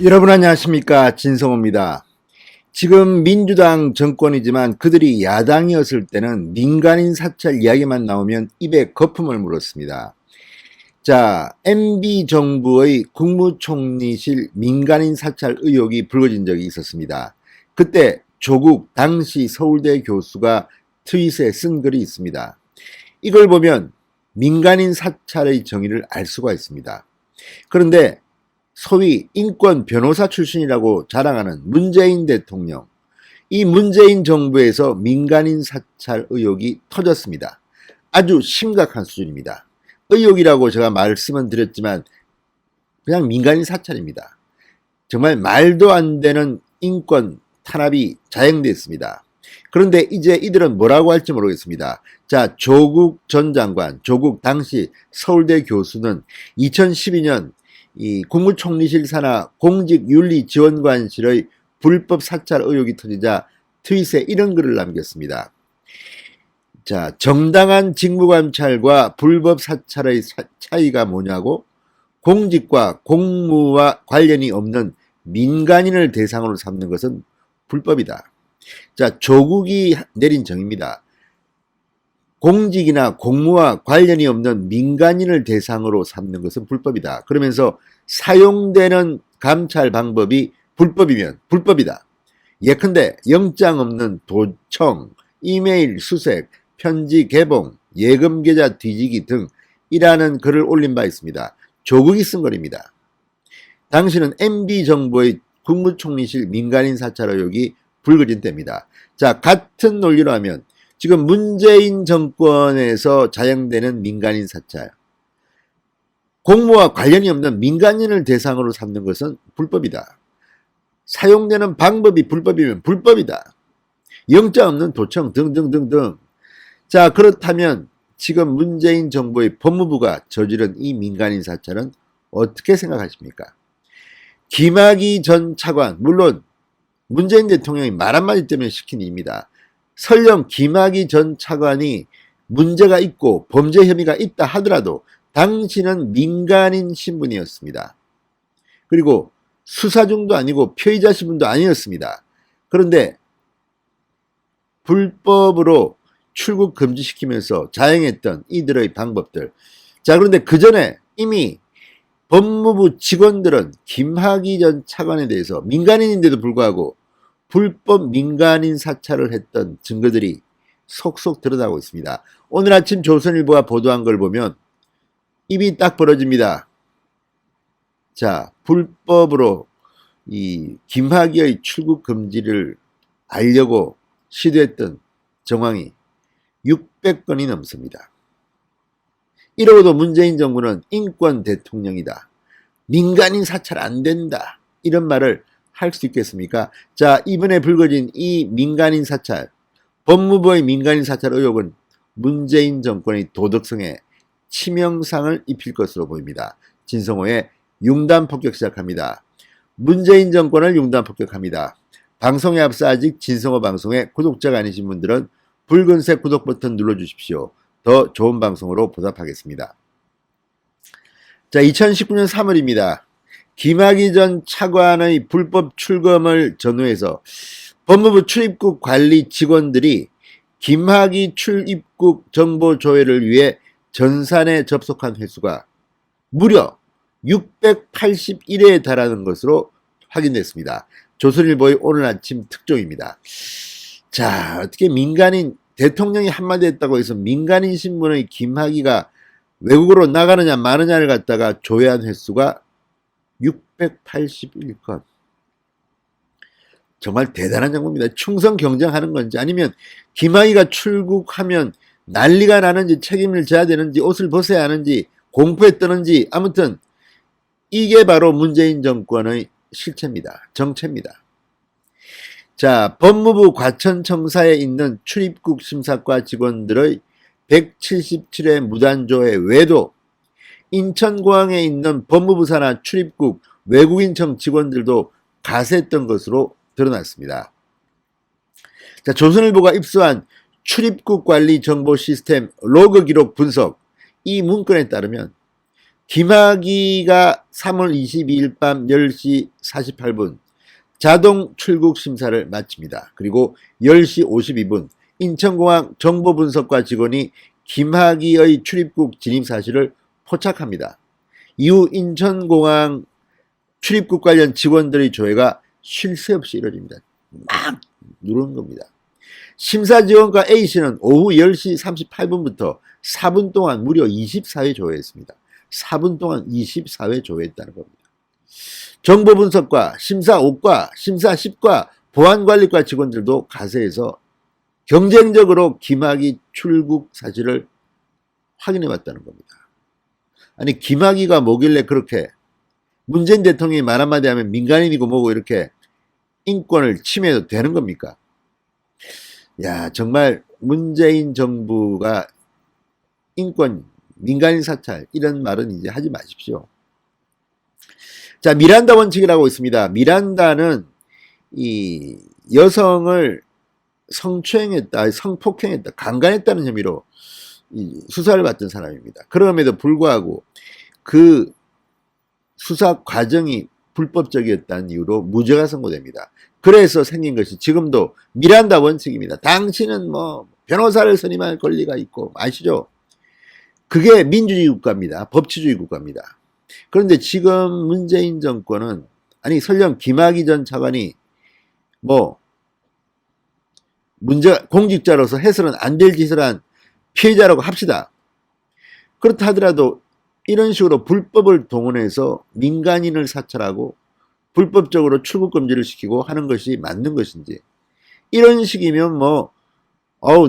여러분 안녕하십니까, 진성호입니다. 지금 민주당 정권이지만 그들이 야당이었을 때는 민간인 사찰 이야기만 나오면 입에 거품을 물었습니다. 자, MB 정부의 국무총리실 민간인 사찰 의혹이 불거진 적이 있었습니다. 그때 조국 당시 서울대 교수가 트윗에 쓴 글이 있습니다. 이걸 보면 민간인 사찰의 정의를 알 수가 있습니다. 그런데 소위 인권 변호사 출신이라고 자랑하는 문재인 대통령, 이 문재인 정부에서 민간인 사찰 의혹이 터졌습니다. 아주 심각한 수준입니다. 의혹이라고 제가 말씀은 드렸지만 그냥 민간인 사찰입니다. 정말 말도 안 되는 인권 탄압이 자행됐습니다. 그런데 이제 이들은 뭐라고 할지 모르겠습니다. 자, 조국 전 장관, 조국 당시 서울대 교수는 2012년 이 국무총리실 산하 공직윤리지원관실의 불법 사찰 의혹이 터지자 트윗에 이런 글을 남겼습니다. 자, 정당한 직무감찰과 불법 사찰의 차이가 뭐냐고? 공직과 공무와 관련이 없는 민간인을 대상으로 삼는 것은 불법이다. 자, 조국이 내린 정의입니다. 공직이나 공무와 관련이 없는 민간인을 대상으로 삼는 것은 불법이다. 그러면서 사용되는 감찰 방법이 불법이면 불법이다. 예컨대 영장 없는 도청, 이메일 수색, 편지 개봉, 예금 계좌 뒤지기 등이라는 글을 올린 바 있습니다. 조국이 쓴 글입니다. 당시는 MB 정부의 국무총리실 민간인 사찰 의혹이 불거진 때입니다. 자, 같은 논리로 하면 지금 문재인 정권에서 자행되는 민간인 사찰, 공무와 관련이 없는 민간인을 대상으로 삼는 것은 불법이다. 사용되는 방법이 불법이면 불법이다. 영장 없는 도청 등등등등. 자, 그렇다면 지금 문재인 정부의 법무부가 저지른 이 민간인 사찰은 어떻게 생각하십니까? 김학의 전 차관, 물론 문재인 대통령이 말 한마디 때문에 시킨 일입니다. 설령 김학의 전 차관이 문제가 있고 범죄 혐의가 있다 하더라도 당신은 민간인 신분이었습니다. 그리고 수사 중도 아니고 피의자 신분도 아니었습니다. 그런데 불법으로 출국 금지시키면서 자행했던 이들의 방법들. 자, 그런데 그 전에 이미 법무부 직원들은 김학의 전 차관에 대해서 민간인인데도 불구하고 불법 민간인 사찰을 했던 증거들이 속속 드러나고 있습니다. 오늘 아침 조선일보가 보도한 걸 보면 입이 딱 벌어집니다. 자, 불법으로 이 김학의의 출국 금지를 알려고 시도했던 정황이 600건이 넘습니다. 이러고도 문재인 정부는 인권 대통령이다. 민간인 사찰 안 된다. 이런 말을 할 수 있겠습니까? 자, 이번에 불거진 이 민간인 사찰, 법무부의 민간인 사찰 의혹은 문재인 정권의 도덕성에 치명상을 입힐 것으로 보입니다. 진성호의 융단 폭격 시작합니다. 문재인 정권을 융단 폭격합니다. 방송에 앞서 아직 진성호 방송에 구독자가 아니신 분들은 붉은색 구독 버튼 눌러주십시오. 더 좋은 방송으로 보답하겠습니다. 자, 2019년 3월입니다. 김학의 전 차관의 불법 출검을 전후해서 법무부 출입국 관리 직원들이 김학의 출입국 정보 조회를 위해 전산에 접속한 횟수가 무려 681회에 달하는 것으로 확인됐습니다. 조선일보의 오늘 아침 특종입니다. 자, 어떻게 민간인, 대통령이 한마디 했다고 해서 민간인 신분의 김학의가 외국으로 나가느냐 마느냐를 갖다가 조회한 횟수가 681건. 정말 대단한 정보입니다. 충성 경쟁하는 건지 아니면 김학의가 출국하면 난리가 나는지 책임을 져야 되는지 옷을 벗어야 하는지 공포에 떠는지 아무튼 이게 바로 문재인 정권의 실체입니다. 정체입니다. 자, 법무부 과천청사에 있는 출입국 심사과 직원들의 177회 무단조회 외에도 인천공항에 있는 법무부 산하 출입국 외국인청 직원들도 가세했던 것으로 드러났습니다. 자, 조선일보가 입수한 출입국 관리 정보 시스템 로그 기록 분석 이 문건에 따르면 김학의가 3월 22일 밤 10시 48분 자동 출국 심사를 마칩니다. 그리고 10시 52분 인천공항 정보분석과 직원이 김학의의 출입국 진입 사실을 포착합니다. 이후 인천공항 출입국 관련 직원들의 조회가 쉴 새 없이 이루어집니다. 막 누르는 겁니다. 심사지원과 A씨는 오후 10시 38분부터 4분 동안 무려 24회 조회했습니다. 4분 동안 24회 조회했다는 겁니다. 정보분석과 심사 5과, 심사 10과, 보안관리과 직원들도 가세해서 경쟁적으로 김학의 출국 사실을 확인해 봤다는 겁니다. 아니 김학의가 뭐길래 그렇게 문재인 대통령이 말 한마디 하면 민간인이고 뭐고 이렇게 인권을 침해해도 되는 겁니까? 야 정말 문재인 정부가 인권, 민간인 사찰 이런 말은 이제 하지 마십시오. 자 미란다 원칙이라고 있습니다. 미란다는 이 여성을 성추행했다, 성폭행했다, 강간했다는 혐의로 수사를 받던 사람입니다. 그럼에도 불구하고 그 수사 과정이 불법적이었다는 이유로 무죄가 선고됩니다. 그래서 생긴 것이 지금도 미란다 원칙입니다. 당신은 뭐 변호사를 선임할 권리가 있고 아시죠? 그게 민주주의 국가입니다. 법치주의 국가입니다. 그런데 지금 문재인 정권은 아니 설령 김학의 전 차관이 뭐 공직자로서 해서는 안 될 짓을 한 피해자라고 합시다. 그렇다 하더라도 이런 식으로 불법을 동원해서 민간인을 사찰하고 불법적으로 출국 금지를 시키고 하는 것이 맞는 것인지 이런 식이면 뭐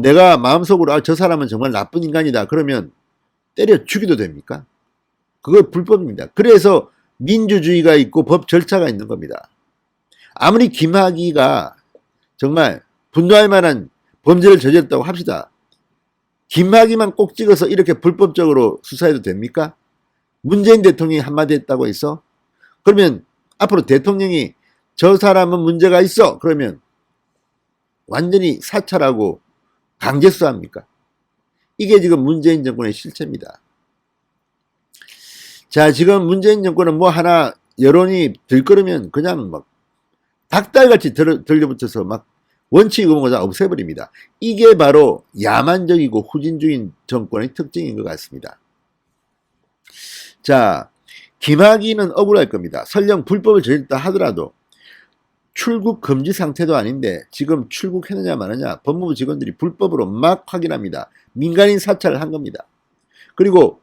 내가 마음속으로 저 사람은 정말 나쁜 인간이다 그러면 때려 죽이도 됩니까? 그거 불법입니다. 그래서 민주주의가 있고 법 절차가 있는 겁니다. 아무리 김학의가 정말 분노할 만한 범죄를 저질렀다고 합시다. 김학의만 꼭 찍어서 이렇게 불법적으로 수사해도 됩니까? 문재인 대통령이 한마디 했다고 해서 그러면 앞으로 대통령이 저 사람은 문제가 있어 그러면 완전히 사찰하고 강제 수사합니까? 이게 지금 문재인 정권의 실체입니다. 자 지금 문재인 정권은 뭐 하나 여론이 들끓으면 그냥 막 닭달같이 들려붙어서 막 원칙 의무가 다 없애버립니다. 이게 바로 야만적이고 후진주의 정권의 특징인 것 같습니다. 자, 김학의는 억울할 겁니다. 설령 불법을 저질렀다 하더라도 출국 금지 상태도 아닌데 지금 출국했느냐 마느냐 법무부 직원들이 불법으로 막 확인합니다. 민간인 사찰을 한 겁니다. 그리고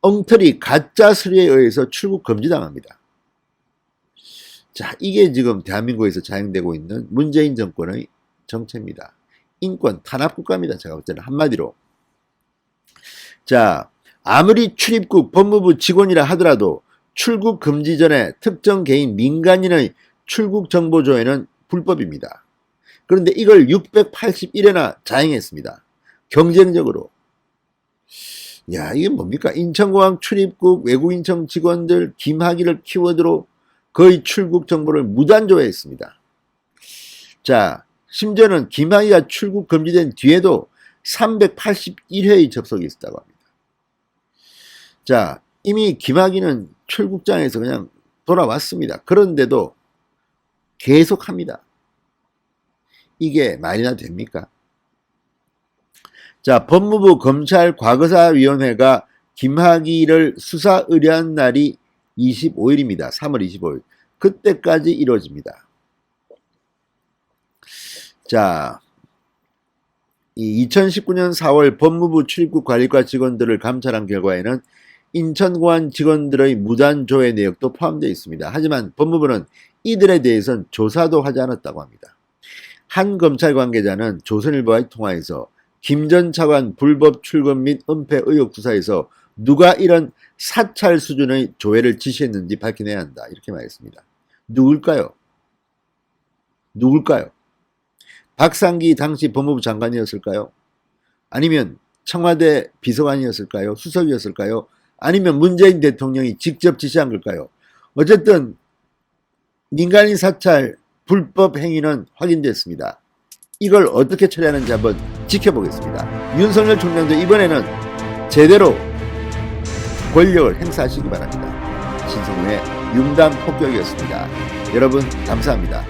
엉터리 가짜 서류에 의해서 출국 금지당합니다. 자, 이게 지금 대한민국에서 자행되고 있는 문재인 정권의 정책입니다. 인권 탄압국가입니다. 제가 볼 때는 한마디로. 자, 아무리 출입국 법무부 직원이라 하더라도 출국 금지 전에 특정 개인 민간인의 출국 정보 조회는 불법입니다. 그런데 이걸 681회나 자행했습니다. 경쟁적으로. 야, 이게 뭡니까? 인천공항 출입국 외국인청 직원들 김학의를 키워드로 거의 출국 정보를 무단 조회했습니다. 자, 심지어는 김학의가 출국 금지된 뒤에도 381회의 접속이 있었다고 합니다. 자, 이미 김학의는 출국장에서 그냥 돌아왔습니다. 그런데도 계속합니다. 이게 말이나 됩니까? 자, 법무부 검찰과거사위원회가 김학의를 수사 의뢰한 날이 25일입니다. 3월 25일. 그때까지 이루어집니다. 자, 2019년 4월 법무부 출입국 관리과 직원들을 감찰한 결과에는 인천공항 직원들의 무단 조회 내역도 포함되어 있습니다. 하지만 법무부는 이들에 대해서는 조사도 하지 않았다고 합니다. 한 검찰 관계자는 조선일보와의 통화에서 김 전 차관 불법 출금 및 은폐 의혹 수사에서 누가 이런 사찰 수준의 조회를 지시했는지 밝혀내야 한다. 이렇게 말했습니다. 누굴까요? 누굴까요? 박상기 당시 법무부 장관이었을까요? 아니면 청와대 비서관이었을까요? 수석이었을까요? 아니면 문재인 대통령이 직접 지시한 걸까요? 어쨌든 민간인 사찰 불법 행위는 확인됐습니다. 이걸 어떻게 처리하는지 한번 지켜보겠습니다. 윤석열 총장도 이번에는 제대로 권력을 행사하시기 바랍니다. 신성우의 융단 폭격이었습니다. 여러분 감사합니다.